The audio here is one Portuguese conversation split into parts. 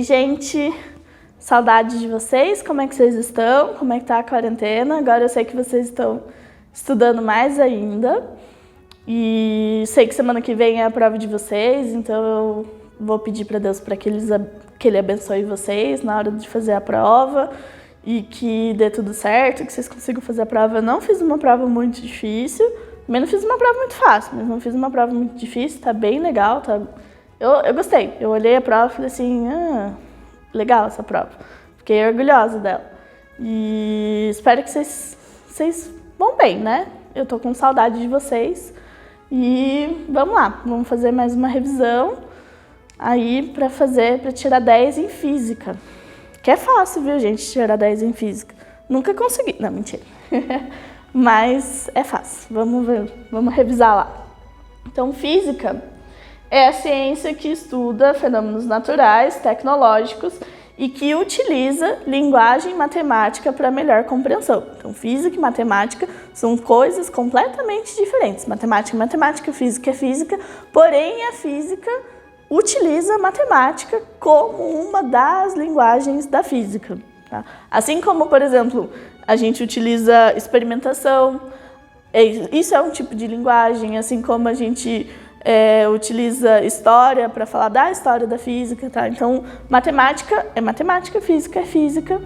aí, gente? Saudade de vocês, como é que vocês estão? Como é que tá a quarentena? Agora eu sei que vocês estão estudando mais ainda. E sei que semana que vem é a prova de vocês, então eu vou pedir para Deus para que Ele abençoe vocês na hora de fazer a prova e que dê tudo certo, que vocês consigam fazer a prova. Eu não fiz uma prova muito difícil, também não fiz uma prova muito fácil, mas não fiz uma prova muito difícil, tá bem legal, tá... Eu gostei, eu olhei a prova e falei assim, legal essa prova, fiquei orgulhosa dela. E espero que vocês vão bem, né? Eu tô com saudade de vocês e vamos lá, vamos fazer mais uma revisão aí para tirar 10 em física. Que é fácil, viu, gente, tirar 10 em física. Nunca consegui, não, mentira. Mas é fácil, vamos ver, vamos revisar lá. Então, física é a ciência que estuda fenômenos naturais, tecnológicos e que utiliza linguagem matemática para melhor compreensão. Então, física e matemática são coisas completamente diferentes. Matemática é matemática, física é física, porém a física utiliza a matemática como uma das linguagens da física. Tá? Assim como, por exemplo, a gente utiliza experimentação, isso é um tipo de linguagem, assim como a gente utiliza história para falar da história da física, tá? Então, matemática é matemática, física é física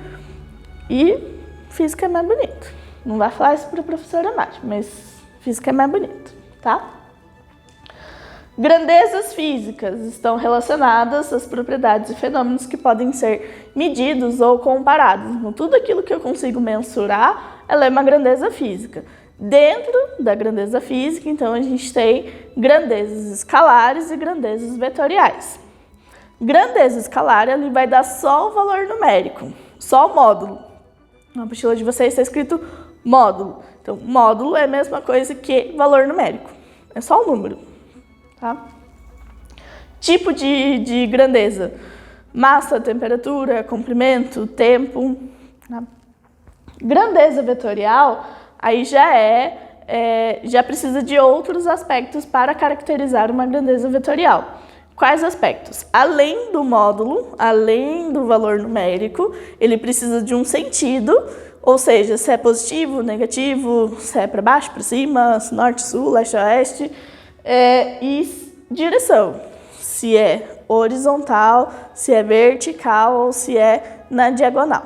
e física é mais bonito. Não vai falar isso para a professora Márcia, mas física é mais bonito, tá? Grandezas físicas estão relacionadas às propriedades e fenômenos que podem ser medidos ou comparados. Então, tudo aquilo que eu consigo mensurar, ela é uma grandeza física. Dentro da grandeza física, então, a gente tem grandezas escalares e grandezas vetoriais. Grandeza escalar, ele vai dar só o valor numérico, só o módulo. Na apostila de vocês está escrito módulo. Então, módulo é a mesma coisa que valor numérico, é só o número. Tá? Tipo de grandeza: massa, temperatura, comprimento, tempo. Tá? Grandeza vetorial, aí já precisa de outros aspectos para caracterizar uma grandeza vetorial. Quais aspectos? Além do módulo, além do valor numérico, ele precisa de um sentido, ou seja, se é positivo, negativo, se é para baixo, para cima, norte, sul, leste, oeste, e direção, se é horizontal, se é vertical ou se é na diagonal.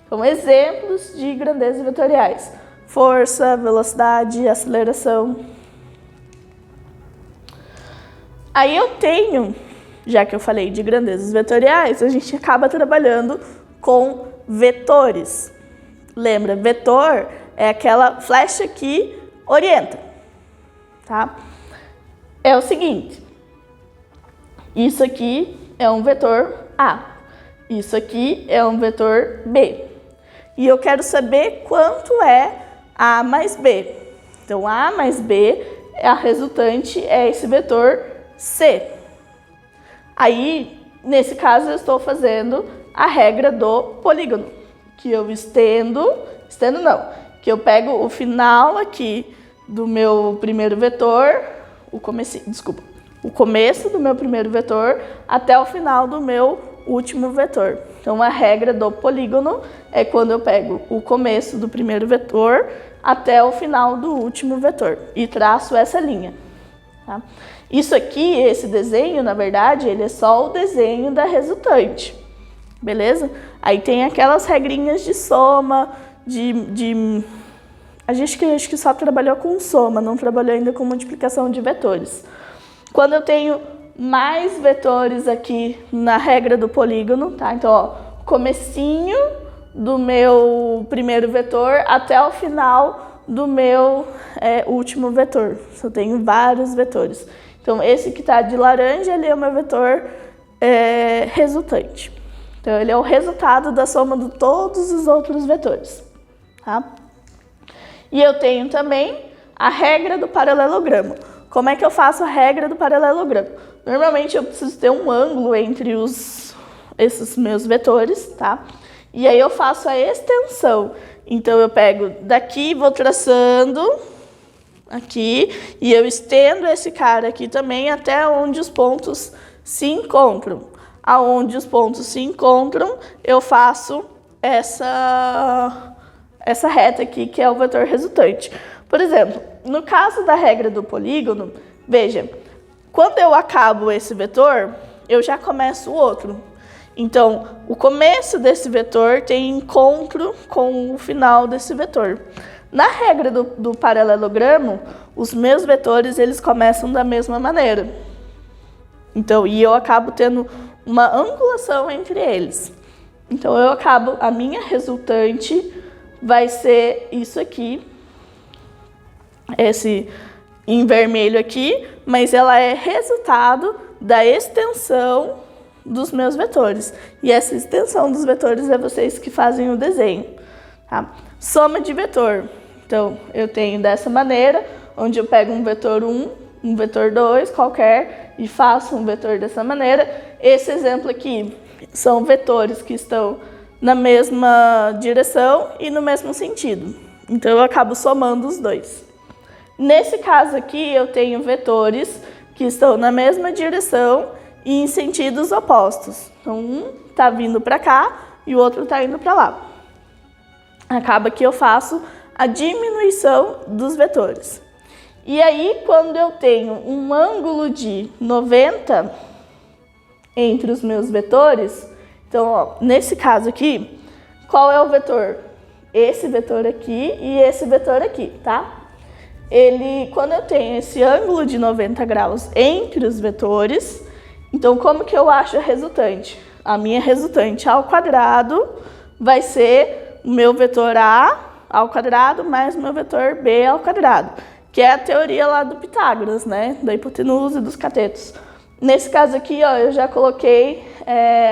Então, exemplos de grandezas vetoriais: força, velocidade, aceleração. Aí eu tenho, já que eu falei de grandezas vetoriais, a gente acaba trabalhando com vetores. Lembra, vetor é aquela flecha que orienta, tá? É o seguinte, isso aqui é um vetor A, isso aqui é um vetor B. E eu quero saber quanto é A mais B. Então, A mais B, a resultante é esse vetor C. Aí, nesse caso, eu estou fazendo a regra do polígono, que eu que eu pego o final aqui do meu primeiro vetor, o começo do meu primeiro vetor até o final do meu último vetor. Então, a regra do polígono é quando eu pego o começo do primeiro vetor até o final do último vetor e traço essa linha. Tá? Isso aqui, esse desenho, na verdade, ele é só o desenho da resultante, beleza? Aí tem aquelas regrinhas de soma, a gente acho que só trabalhou com soma, não trabalhou ainda com multiplicação de vetores. Quando eu tenho mais vetores aqui na regra do polígono, tá? Então, ó, comecinho do meu primeiro vetor até o final do meu último vetor. Eu tenho vários vetores. Então, esse que está de laranja, ele é o meu vetor resultante. Então, ele é o resultado da soma de todos os outros vetores. Tá? E eu tenho também a regra do paralelogramo. Como é que eu faço a regra do paralelogramo? Normalmente eu preciso ter um ângulo entre esses meus vetores, tá? E aí eu faço a extensão. Então eu pego daqui, vou traçando aqui, e eu estendo esse cara aqui também até onde os pontos se encontram. aonde os pontos se encontram, eu faço essa reta aqui, que é o vetor resultante. Por exemplo, no caso da regra do polígono, veja, quando eu acabo esse vetor, eu já começo o outro. Então, o começo desse vetor tem encontro com o final desse vetor. Na regra do paralelogramo, os meus vetores eles começam da mesma maneira. Então, e eu acabo tendo uma angulação entre eles. Então, a minha resultante vai ser isso aqui, esse em vermelho aqui, mas ela é resultado da extensão dos meus vetores. E essa extensão dos vetores é vocês que fazem o desenho. Tá? Soma de vetor. Então, eu tenho dessa maneira, onde eu pego um vetor 1, um vetor 2 qualquer e faço um vetor dessa maneira. Esse exemplo aqui são vetores que estão na mesma direção e no mesmo sentido. Então, eu acabo somando os dois. Nesse caso aqui, eu tenho vetores que estão na mesma direção e em sentidos opostos. Então, um está vindo para cá e o outro está indo para lá. Acaba que eu faço a diminuição dos vetores. E aí, quando eu tenho um ângulo de 90 entre os meus vetores, então, ó, nesse caso aqui, qual é o vetor? Esse vetor aqui e esse vetor aqui, tá? Quando eu tenho esse ângulo de 90 graus entre os vetores, então como que eu acho a resultante? A minha resultante ao quadrado vai ser o meu vetor A ao quadrado mais o meu vetor B ao quadrado, que é a teoria lá do Pitágoras, né? Da hipotenusa e dos catetos. Nesse caso aqui, ó, eu já coloquei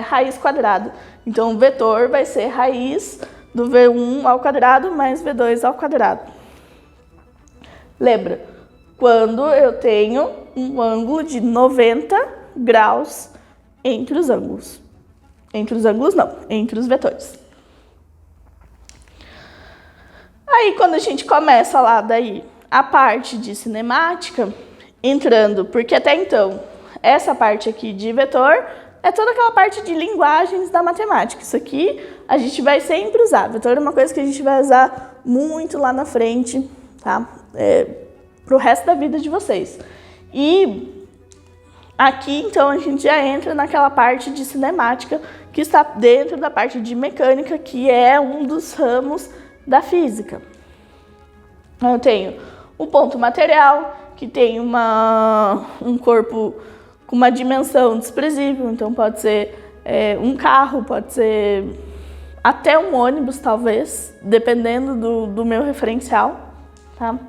raiz quadrada. Então, o vetor vai ser raiz do V1 ao quadrado mais V2 ao quadrado. Lembra, quando eu tenho um ângulo de 90 graus entre os ângulos. Entre os ângulos não, entre os vetores. Aí, quando a gente começa lá daí a parte de cinemática, entrando, porque até então, essa parte aqui de vetor é toda aquela parte de linguagens da matemática. Isso aqui a gente vai sempre usar. Vetor é uma coisa que a gente vai usar muito lá na frente, tá? Para o resto da vida de vocês. E aqui, então, a gente já entra naquela parte de cinemática que está dentro da parte de mecânica, que é um dos ramos da física. Eu tenho o ponto material, que tem um corpo com uma dimensão desprezível, então pode ser um carro, pode ser até um ônibus, talvez, dependendo do meu referencial, tá?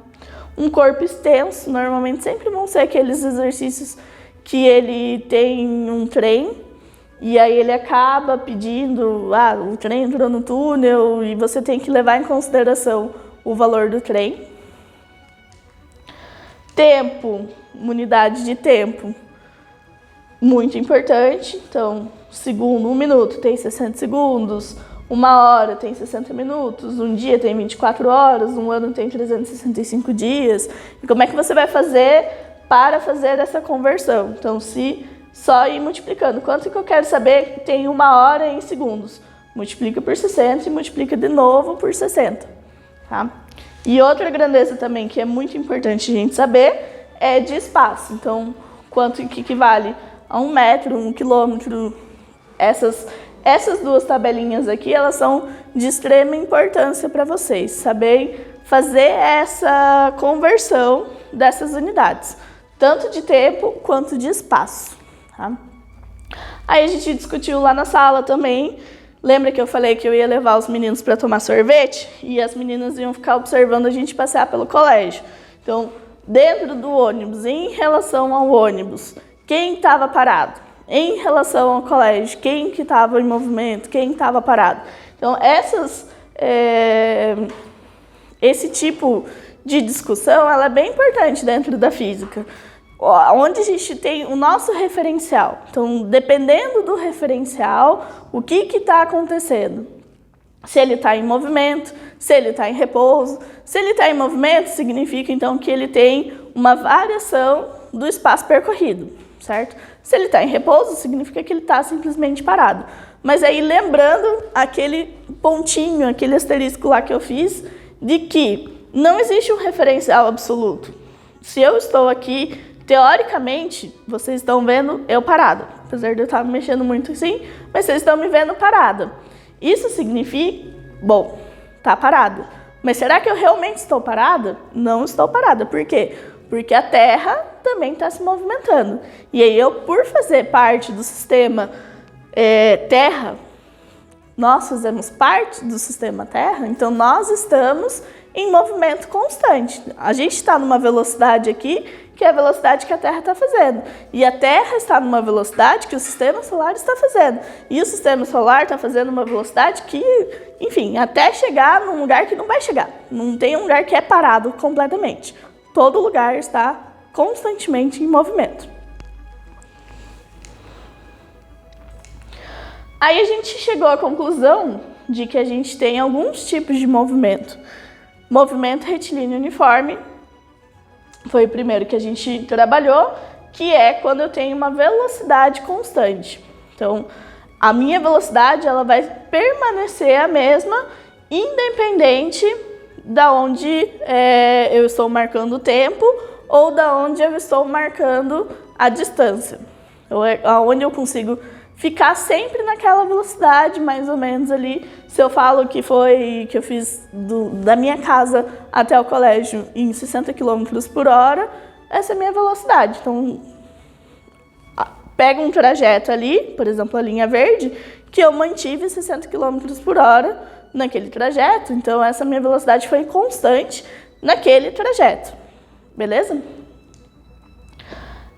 Um corpo extenso, normalmente sempre vão ser aqueles exercícios que ele tem um trem e aí ele acaba pedindo, o trem entrou no túnel e você tem que levar em consideração o valor do trem. Tempo, unidade de tempo, muito importante. Então, segundo, 1 minuto tem 60 segundos, 1 hora tem 60 minutos, um dia tem 24 horas, um ano tem 365 dias. E como é que você vai fazer para fazer essa conversão? Então, se só ir multiplicando. Quanto que eu quero saber que tem 1 hora em segundos? Multiplica por 60 e multiplica de novo por 60. Tá? E outra grandeza também que é muito importante a gente saber é de espaço. Então, quanto que equivale a 1 metro, 1 quilômetro. Essas duas tabelinhas aqui, elas são de extrema importância para vocês saberem fazer essa conversão dessas unidades, tanto de tempo quanto de espaço. Tá? Aí a gente discutiu lá na sala também. Lembra que eu falei que eu ia levar os meninos para tomar sorvete? E as meninas iam ficar observando a gente passear pelo colégio. Então, dentro do ônibus, em relação ao ônibus, quem estava parado? Em relação ao colégio, quem que estava em movimento, quem estava parado? Então, esse tipo de discussão ela é bem importante dentro da física, onde a gente tem o nosso referencial. Então, dependendo do referencial, o que está acontecendo? Se ele está em movimento, se ele está em repouso. Se ele está em movimento, significa então que ele tem uma variação do espaço percorrido. certo? Se ele está em repouso, significa que ele está simplesmente parado. Mas aí lembrando aquele pontinho, aquele asterisco lá que eu fiz, de que não existe um referencial absoluto. Se eu estou aqui, teoricamente, vocês estão vendo eu parado. Apesar de eu estar me mexendo muito assim, mas vocês estão me vendo parada. Isso significa, bom, tá parado. Mas será que eu realmente estou parada? Não estou parada. Por quê? Porque a Terra também está se movimentando. E aí eu, por fazer parte do sistema Terra, nós fazemos parte do sistema Terra, então nós estamos em movimento constante. A gente está numa velocidade aqui, que é a velocidade que a Terra está fazendo. E a Terra está numa velocidade que o Sistema Solar está fazendo. E o Sistema Solar está fazendo uma velocidade que, enfim, até chegar num lugar que não vai chegar. Não tem um lugar que é parado completamente. Todo lugar está constantemente em movimento. Aí a gente chegou à conclusão de que a gente tem alguns tipos de movimento. Movimento retilíneo uniforme foi o primeiro que a gente trabalhou, que é quando eu tenho uma velocidade constante. Então, a minha velocidade ela vai permanecer a mesma, independente da onde eu estou marcando o tempo ou da onde eu estou marcando a distância. Então, onde eu consigo ficar sempre naquela velocidade, mais ou menos ali. Se eu falo que eu fiz da minha casa até o colégio em 60 km por hora, essa é a minha velocidade. Então, pega um trajeto ali, por exemplo, a linha verde, que eu mantive 60 km por hora naquele trajeto. Então, essa minha velocidade foi constante naquele trajeto. Beleza?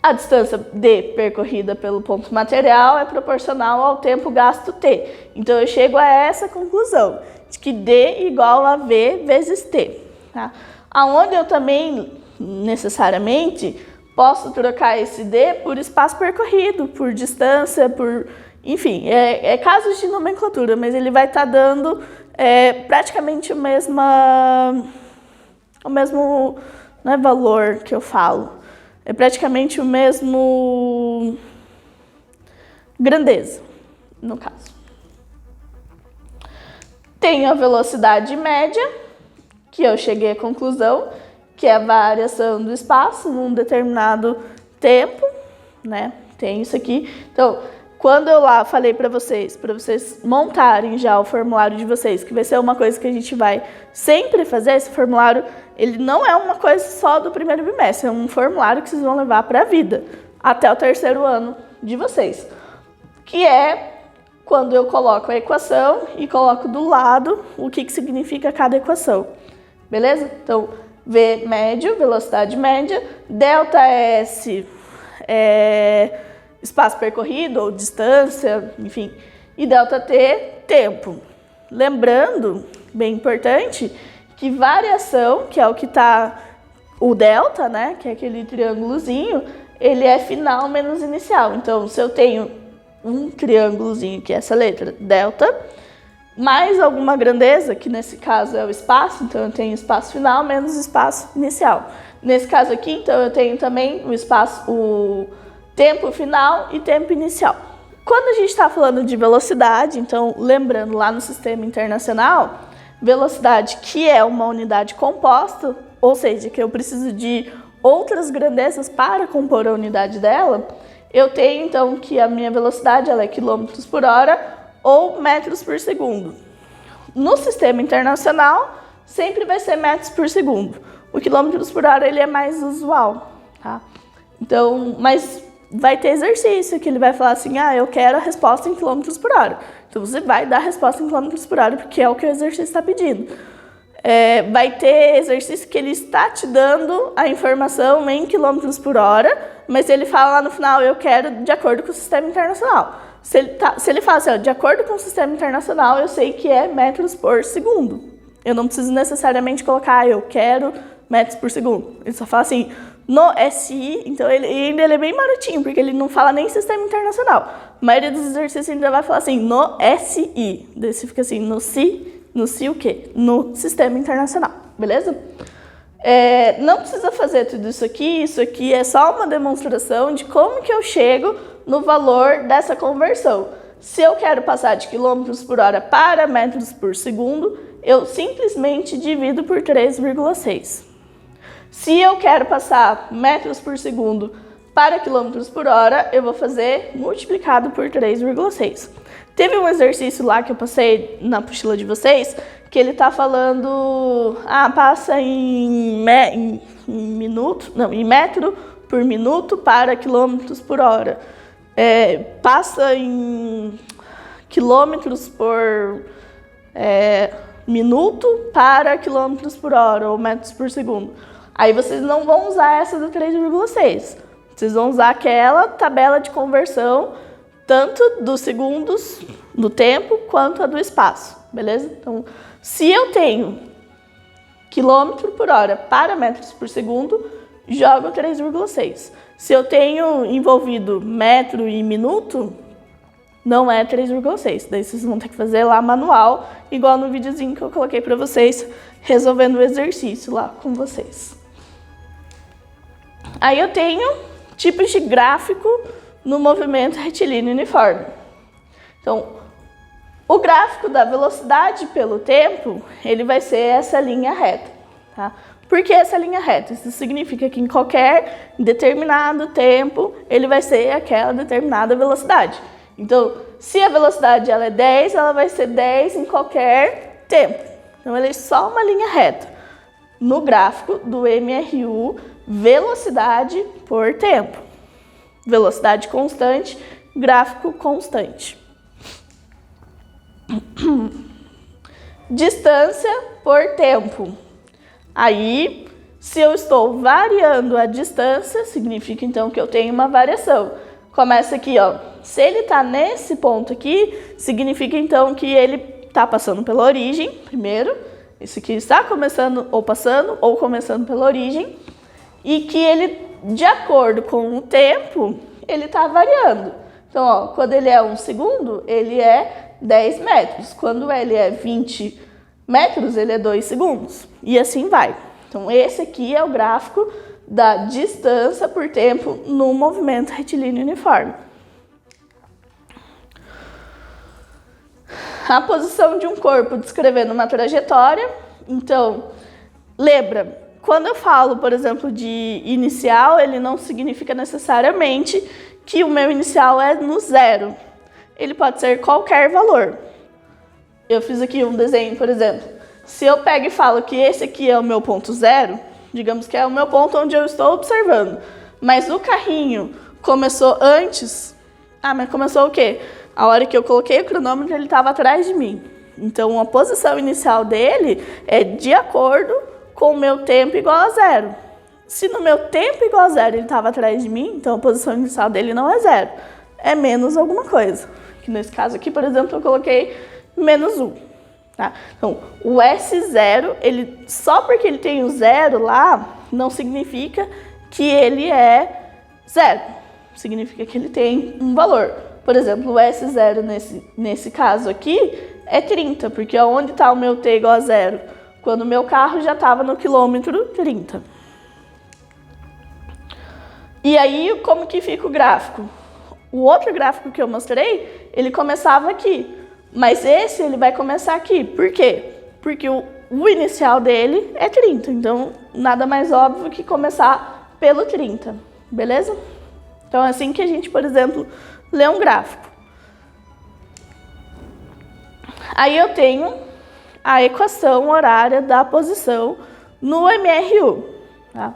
A distância D percorrida pelo ponto material é proporcional ao tempo gasto T. Então, eu chego a essa conclusão, de que D igual a V vezes T. Tá? Aonde eu também, necessariamente, posso trocar esse D por espaço percorrido, por distância, por... Enfim, é casos de nomenclatura, mas ele vai estar dando praticamente o mesmo não é valor que eu falo. É praticamente o mesmo grandeza, no caso. Tenho a velocidade média, que eu cheguei à conclusão, que é a variação do espaço num determinado tempo, né? Tem isso aqui. Então, quando eu lá falei para vocês montarem já o formulário de vocês, que vai ser uma coisa que a gente vai sempre fazer, esse formulário, ele não é uma coisa só do primeiro bimestre, é um formulário que vocês vão levar para a vida, até o terceiro ano de vocês. Que é quando eu coloco a equação e coloco do lado o que significa cada equação. Beleza? Então, V médio, velocidade média, delta S é espaço percorrido ou distância, enfim, e delta T, tempo. Lembrando, bem importante, que variação, que é o que está o delta, né, que é aquele triângulozinho, ele é final menos inicial. Então, se eu tenho um triângulozinho, que é essa letra, delta, mais alguma grandeza, que nesse caso é o espaço, então eu tenho espaço final menos espaço inicial. Nesse caso aqui, então, eu tenho também o tempo final e tempo inicial. Quando a gente está falando de velocidade, então, lembrando lá no sistema internacional, velocidade que é uma unidade composta, ou seja, que eu preciso de outras grandezas para compor a unidade dela, eu tenho então que a minha velocidade ela é quilômetros por hora ou metros por segundo. No sistema internacional, sempre vai ser metros por segundo. O quilômetros por hora ele é mais usual, tá? Então, mas vai ter exercício que ele vai falar assim, eu quero a resposta em quilômetros por hora. Então, você vai dar a resposta em quilômetros por hora, porque é o que o exercício está pedindo. Vai ter exercício que ele está te dando a informação em quilômetros por hora, mas ele fala lá no final, eu quero de acordo com o sistema internacional. Se ele fala assim, de acordo com o sistema internacional, eu sei que é metros por segundo. Eu não preciso necessariamente colocar, eu quero metros por segundo. Ele só fala assim, no SI, então ele é bem marotinho, porque ele não fala nem sistema internacional. A maioria dos exercícios ainda vai falar assim, no SI. Daí você fica assim, no SI o quê? No sistema internacional, beleza? Não precisa fazer tudo isso aqui é só uma demonstração de como que eu chego no valor dessa conversão. Se eu quero passar de quilômetros por hora para metros por segundo, eu simplesmente divido por 3,6. Se eu quero passar metros por segundo para quilômetros por hora, eu vou fazer multiplicado por 3,6. Teve um exercício lá que eu passei na apostila de vocês, que ele tá falando, passa em metro por minuto para quilômetros por hora. Passa em quilômetros por minuto para quilômetros por hora, ou metros por segundo. Aí vocês não vão usar essa do 3,6. Vocês vão usar aquela tabela de conversão, tanto dos segundos do tempo, quanto a do espaço, beleza? Então, se eu tenho quilômetro por hora para metros por segundo, jogo 3,6. Se eu tenho envolvido metro e minuto, não é 3,6. Daí vocês vão ter que fazer lá manual, igual no videozinho que eu coloquei para vocês, resolvendo o exercício lá com vocês. Aí eu tenho tipos de gráfico no movimento retilíneo uniforme. Então, o gráfico da velocidade pelo tempo, ele vai ser essa linha reta, tá? Por que essa linha reta? Isso significa que em qualquer determinado tempo, ele vai ser aquela determinada velocidade. Então, se a velocidade ela é 10, ela vai ser 10 em qualquer tempo. Então, ele é só uma linha reta. No gráfico do MRU, velocidade por tempo. Velocidade constante, gráfico constante. Distância por tempo. Aí, se eu estou variando a distância, significa então que eu tenho uma variação. Começa aqui, ó. Se ele está nesse ponto aqui, significa então que ele está passando pela origem, primeiro. Isso aqui está começando ou passando ou começando pela origem. E que ele, de acordo com o tempo, ele está variando. Então, ó, quando ele é 1 segundo, ele é 10 metros. Quando ele é 20 metros, ele é 2 segundos. E assim vai. Então, esse aqui é o gráfico da distância por tempo no movimento retilíneo uniforme. A posição de um corpo descrevendo uma trajetória. Então, lembra, quando eu falo, por exemplo, de inicial, ele não significa necessariamente que o meu inicial é no zero. Ele pode ser qualquer valor. Eu fiz aqui um desenho, por exemplo. Se eu pego e falo que esse aqui é o meu ponto zero, digamos que é o meu ponto onde eu estou observando, mas o carrinho começou antes, mas começou o quê? A hora que eu coloquei o cronômetro, ele estava atrás de mim. Então, a posição inicial dele é de acordo com o meu tempo igual a zero. Se no meu tempo igual a zero ele estava atrás de mim, então a posição inicial dele não é zero. É menos alguma coisa. Que nesse caso aqui, por exemplo, eu coloquei menos 1. Tá? Então, o S0, só porque ele tem o zero lá, não significa que ele é zero. Significa que ele tem um valor. Por exemplo, o S0 nesse caso aqui é 30, porque onde está o meu T igual a zero? Quando o meu carro já estava no quilômetro 30. E aí, como que fica o gráfico? O outro gráfico que eu mostrei, ele começava aqui. Mas esse, ele vai começar aqui. Por quê? Porque o inicial dele é 30. Então, nada mais óbvio que começar pelo 30. Beleza? Então, é assim que a gente, por exemplo, lê um gráfico. Aí eu tenho a equação horária da posição no MRU. Tá?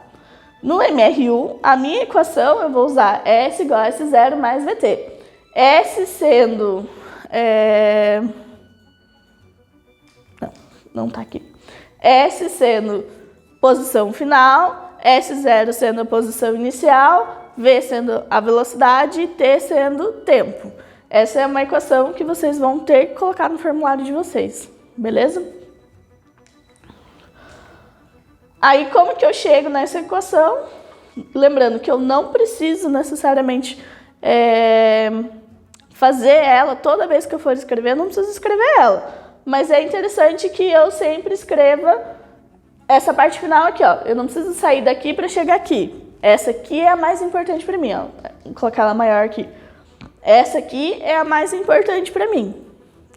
No MRU, a minha equação, eu vou usar S igual a S0 mais VT. S sendo... Não tá aqui. S sendo posição final, S0 sendo a posição inicial, V sendo a velocidade e T sendo tempo. Essa é uma equação que vocês vão ter que colocar no formulário de vocês, beleza? Aí, como que eu chego nessa equação? Lembrando que eu não preciso necessariamente fazer ela toda vez que eu for escrever, eu não preciso escrever ela. Mas é interessante que eu sempre escreva essa parte final aqui, ó, eu não preciso sair daqui para chegar aqui. Essa aqui é a mais importante para mim, ó. Vou colocar ela maior aqui. Essa aqui é a mais importante para mim.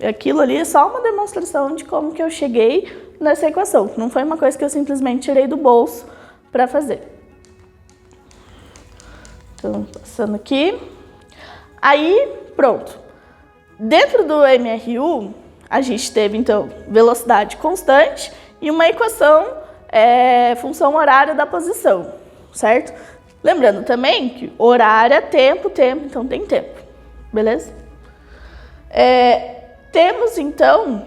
Aquilo ali é só uma demonstração de como que eu cheguei nessa equação. Não foi uma coisa que eu simplesmente tirei do bolso para fazer. Então, passando aqui. Aí, pronto. Dentro do MRU, a gente teve, então, velocidade constante e uma equação, função horária da posição, certo? Lembrando também que horário é tempo, então tem tempo, beleza? Temos, então,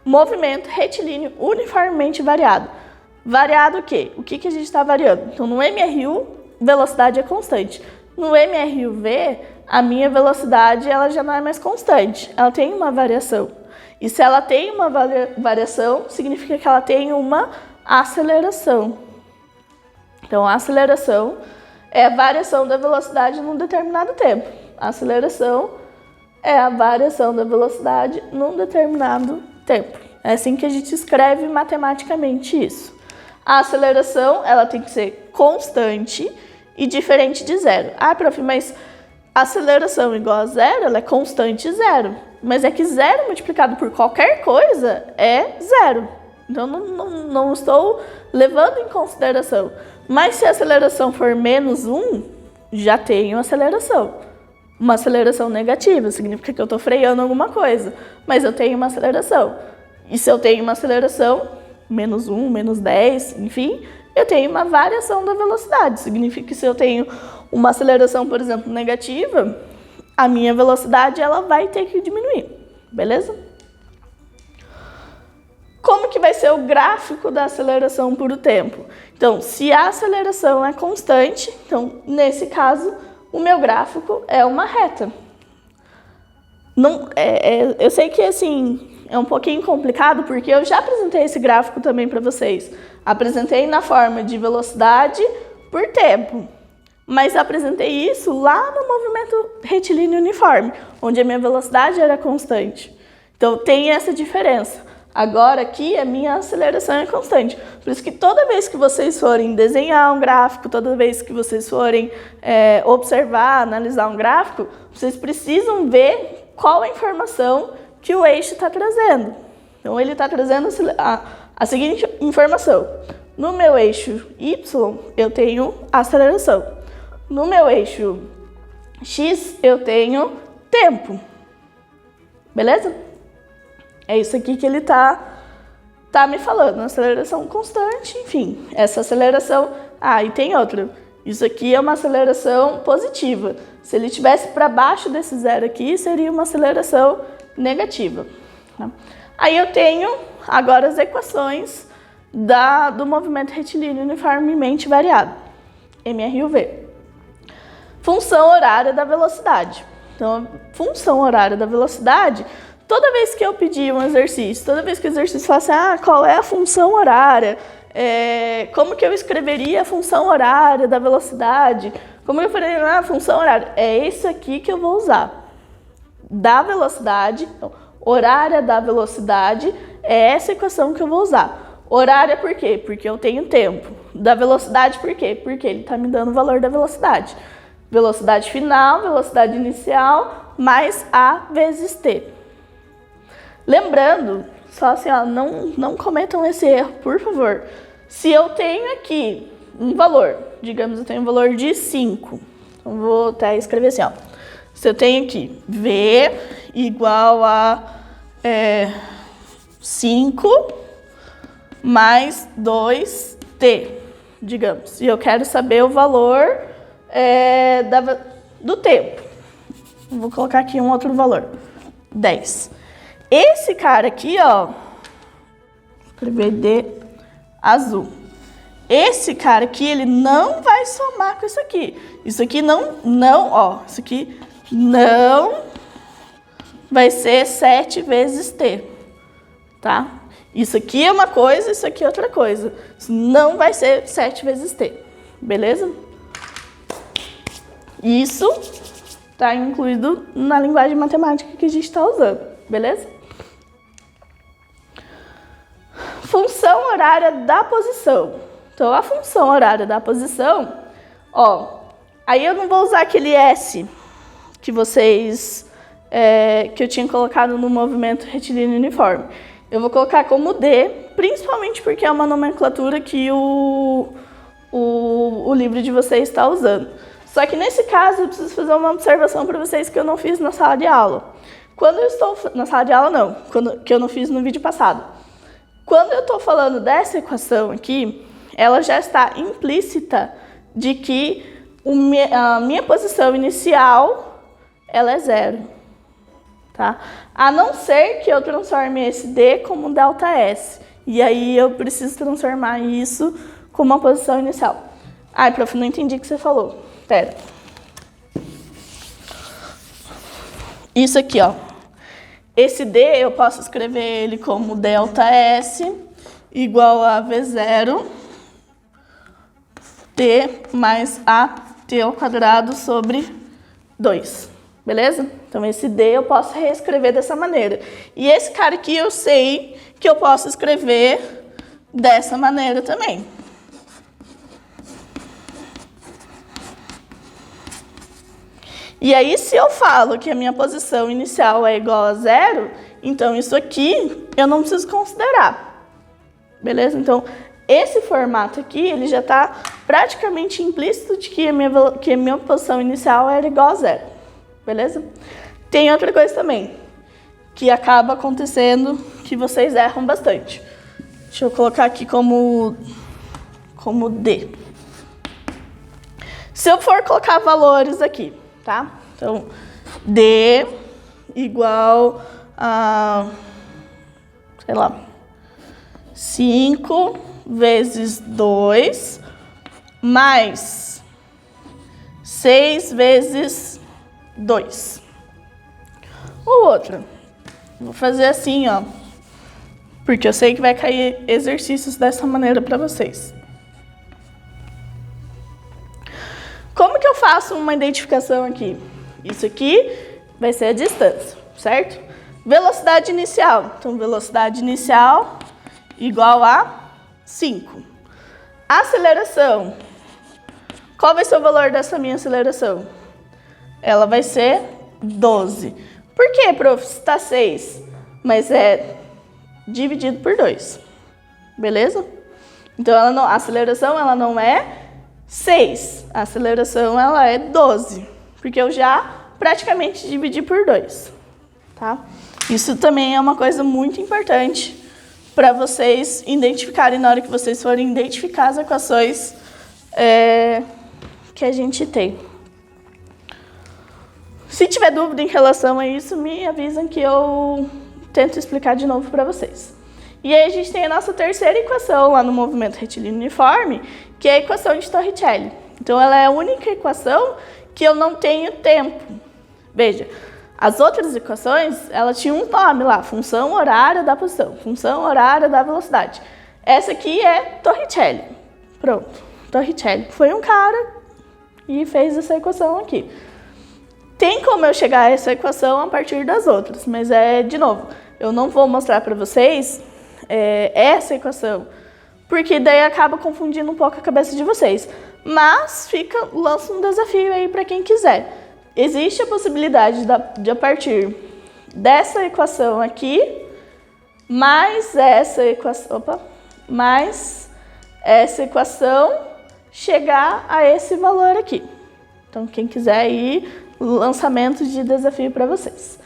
movimento retilíneo uniformemente variado. Variado o quê? O que a gente está variando? Então, no MRU, velocidade é constante. No MRUV, a minha velocidade ela já não é mais constante, ela tem uma variação. E se ela tem uma variação, significa que ela tem uma aceleração. Então, a aceleração é a variação da velocidade num determinado tempo. A aceleração é a variação da velocidade num determinado tempo. É assim que a gente escreve matematicamente isso. A aceleração ela tem que ser constante e diferente de zero. Ah, prof, mas a aceleração igual a zero, ela é constante zero. Mas é que zero multiplicado por qualquer coisa é zero. Então, não estou levando em consideração. Mas se a aceleração for menos 1, já tenho aceleração. Uma aceleração negativa, significa que eu estou freando alguma coisa. Mas eu tenho uma aceleração. E se eu tenho uma aceleração, menos 1, menos 10, enfim, eu tenho uma variação da velocidade. Significa que se eu tenho uma aceleração, por exemplo, negativa, a minha velocidade ela vai ter que diminuir, beleza? Como que vai ser o gráfico da aceleração por o tempo? Então, se a aceleração é constante, então, nesse caso, o meu gráfico é uma reta. Não, eu sei que, assim, é um pouquinho complicado, porque eu já apresentei esse gráfico também para vocês. Apresentei na forma de velocidade por tempo, mas apresentei isso lá no movimento retilíneo uniforme, onde a minha velocidade era constante. Então, tem essa diferença. Agora, aqui, a minha aceleração é constante. Por isso que toda vez que vocês forem desenhar um gráfico, toda vez que vocês forem observar, analisar um gráfico, vocês precisam ver qual a informação que o eixo está trazendo. Então, ele está trazendo a seguinte informação. No meu eixo Y, eu tenho aceleração. No meu eixo X, eu tenho tempo. Beleza? É isso aqui que ele tá me falando. Aceleração constante, enfim. Essa aceleração... Ah, e tem outra. Isso aqui é uma aceleração positiva. Se ele estivesse para baixo desse zero aqui, seria uma aceleração negativa. Aí eu tenho agora as equações do movimento retilíneo uniformemente variado, MRUV. Função horária da velocidade. Então, função horária da velocidade, toda vez que eu pedir um exercício, toda vez que o exercício fala assim, qual é a função horária? Como que eu escreveria a função horária da velocidade? Como eu falei, a função horária? É isso aqui que eu vou usar. Da velocidade, então, horária da velocidade, é essa equação que eu vou usar. Horária por quê? Porque eu tenho tempo. Da velocidade por quê? Porque ele está me dando o valor da velocidade. Velocidade final, velocidade inicial, mais A vezes T. Lembrando, só assim, ó, não cometam esse erro, por favor. Se eu tenho aqui um valor, digamos, eu tenho um valor de 5. Então, vou até escrever assim, ó. Se eu tenho aqui V igual a 5 mais 2T, digamos. E eu quero saber o valor do tempo. Vou colocar aqui um outro valor, 10. Esse cara aqui, ó, escrever D azul. Esse cara aqui, ele não vai somar com isso aqui. Isso aqui isso aqui não vai ser 7 vezes T, tá? Isso aqui é uma coisa, isso aqui é outra coisa. Isso não vai ser 7 vezes T, beleza? Isso está incluído na linguagem matemática que a gente está usando, beleza? função horária da posição. Então, a função horária da posição, ó, aí eu não vou usar aquele S que que eu tinha colocado no movimento retilíneo uniforme. Eu vou colocar como D, principalmente porque é uma nomenclatura que o livro de vocês está usando. Só que nesse caso eu preciso fazer uma observação para vocês que eu não fiz na sala de aula. Quando eu estou... Na sala de aula não, que eu não fiz no vídeo passado. Quando eu estou falando dessa equação aqui, ela já está implícita de que a minha posição inicial ela é 0. Tá? A não ser que eu transforme esse D como ΔS. E aí eu preciso transformar isso como uma posição inicial. Ai, prof, não entendi o que você falou. Pera. Isso aqui, ó. Esse D eu posso escrever ele como ΔS igual a V0 T mais AT ao quadrado sobre 2. Beleza? Então, esse D eu posso reescrever dessa maneira. E esse cara aqui eu sei que eu posso escrever dessa maneira também. E aí, se eu falo que a minha posição inicial é igual a 0, então isso aqui eu não preciso considerar. Beleza? Então, esse formato aqui, ele já está praticamente implícito de que a minha posição inicial era igual a 0. Beleza? Tem outra coisa também, que acaba acontecendo, que vocês erram bastante. Deixa eu colocar aqui como D. Se eu for colocar valores aqui, tá? Então, D igual a, sei lá, 5 vezes 2 mais 6 vezes 2. O outro, vou fazer assim, ó, porque eu sei que vai cair exercícios dessa maneira para vocês. Como que eu faço uma identificação aqui? Isso aqui vai ser a distância, certo? Velocidade inicial. Então, velocidade inicial igual a 5. Aceleração. Qual vai ser o valor dessa minha aceleração? Ela vai ser 12. Por quê, prof? Está 6, mas é dividido por 2. Beleza? Então, a aceleração ela não é 6. A aceleração ela é 12. Porque eu já praticamente dividi por 2. Tá? Isso também é uma coisa muito importante para vocês identificarem na hora que vocês forem identificar as equações que a gente tem. Se tiver dúvida em relação a isso, me avisam que eu tento explicar de novo para vocês. E aí a gente tem a nossa terceira equação lá no movimento retilíneo uniforme, que é a equação de Torricelli. Então, ela é a única equação que eu não tenho tempo. Veja, as outras equações, elas tinham um nome lá, função horária da posição, função horária da velocidade. Essa aqui é Torricelli. Pronto, Torricelli. Foi um cara e fez essa equação aqui. Tem como eu chegar a essa equação a partir das outras, mas de novo, eu não vou mostrar para vocês essa equação, porque daí acaba confundindo um pouco a cabeça de vocês. Mas lança um desafio aí para quem quiser. Existe a possibilidade de a partir dessa equação aqui, mais essa equação, chegar a esse valor aqui. Então, quem quiser aí, lançamento de desafio para vocês.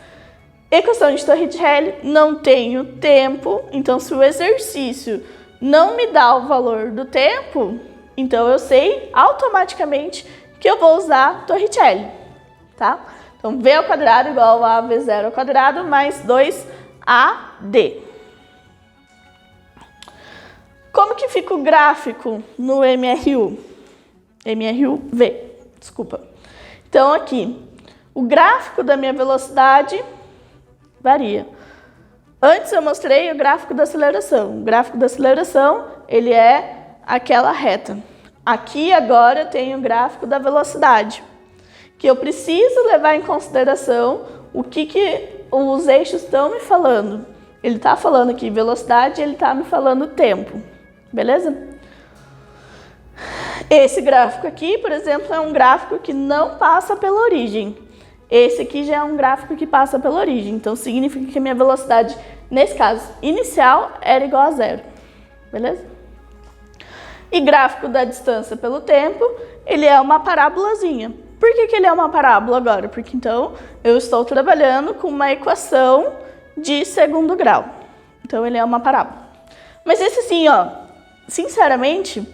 Equação de Torricelli, não tenho tempo, então se o exercício não me dá o valor do tempo, então eu sei automaticamente que eu vou usar Torricelli, tá? Então, V ao quadrado igual a V0 ao quadrado mais 2AD. Como que fica o gráfico no MRU? MRU-V, desculpa. Então, aqui, o gráfico da minha velocidade varia. Antes eu mostrei o gráfico da aceleração. O gráfico da aceleração, ele é aquela reta. Aqui, agora, eu tenho o gráfico da velocidade, que eu preciso levar em consideração o que os eixos estão me falando. Ele está falando aqui velocidade e ele está me falando tempo, beleza? Esse gráfico aqui, por exemplo, é um gráfico que não passa pela origem. Esse aqui já é um gráfico que passa pela origem, então significa que a minha velocidade, nesse caso, inicial era igual a 0, beleza? E gráfico da distância pelo tempo, ele é uma parábolazinha. Por que ele é uma parábola agora? Porque então eu estou trabalhando com uma equação de segundo grau. Então ele é uma parábola. Mas esse sim, ó, sinceramente,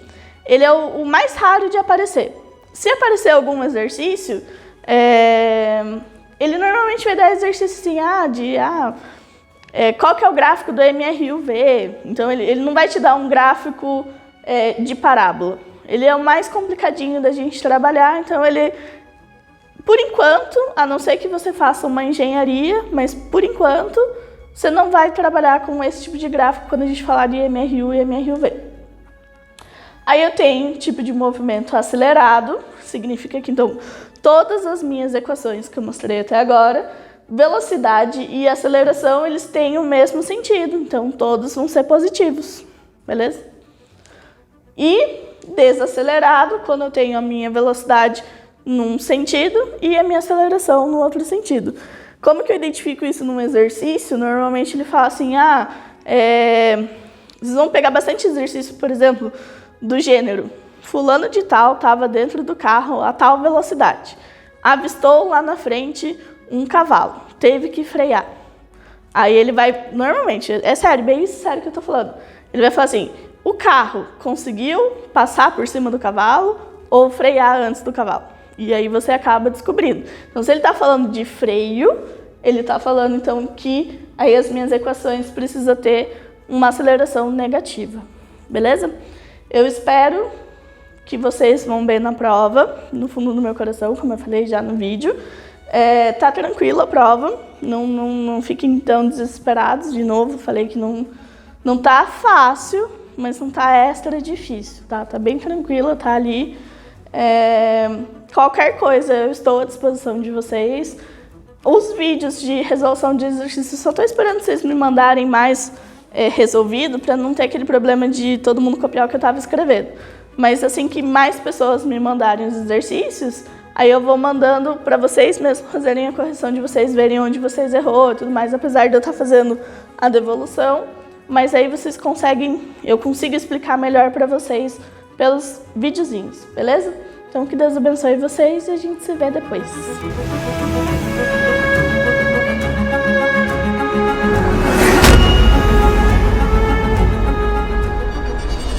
ele é o mais raro de aparecer. Se aparecer algum exercício, ele normalmente vai dar exercício assim, qual que é o gráfico do MRUV? Então ele não vai te dar um gráfico de parábola. Ele é o mais complicadinho da gente trabalhar, então ele, por enquanto, a não ser que você faça uma engenharia, mas por enquanto, você não vai trabalhar com esse tipo de gráfico quando a gente falar de MRU e MRUV. Aí eu tenho tipo de movimento acelerado, significa que então todas as minhas equações que eu mostrei até agora, velocidade e aceleração, eles têm o mesmo sentido, então todos vão ser positivos, beleza? E desacelerado, quando eu tenho a minha velocidade num sentido e a minha aceleração no outro sentido. Como que eu identifico isso num exercício? Normalmente ele fala assim, vocês vão pegar bastante exercício, por exemplo, do gênero, fulano de tal estava dentro do carro a tal velocidade, avistou lá na frente um cavalo, teve que frear. Aí ele vai, normalmente, é sério, bem sério que eu tô falando, ele vai falar assim, o carro conseguiu passar por cima do cavalo ou frear antes do cavalo? E aí você acaba descobrindo. Então, se ele está falando de freio, ele está falando, então, que aí as minhas equações precisam ter uma aceleração negativa. Beleza? Eu espero que vocês vão bem na prova, no fundo do meu coração, como eu falei já no vídeo. Tá tranquila a prova, não fiquem tão desesperados. De novo, falei que não tá fácil, mas não tá extra difícil, tá? Tá bem tranquila, tá ali. Qualquer coisa, eu estou à disposição de vocês. Os vídeos de resolução de exercícios, só estou esperando vocês me mandarem mais resolvido, para não ter aquele problema de todo mundo copiar o que eu estava escrevendo. Mas assim que mais pessoas me mandarem os exercícios, aí eu vou mandando para vocês mesmos fazerem a correção de vocês, verem onde vocês errou e tudo mais, apesar de eu estar fazendo a devolução. Mas aí vocês eu consigo explicar melhor para vocês pelos videozinhos, beleza? Então que Deus abençoe vocês e a gente se vê depois.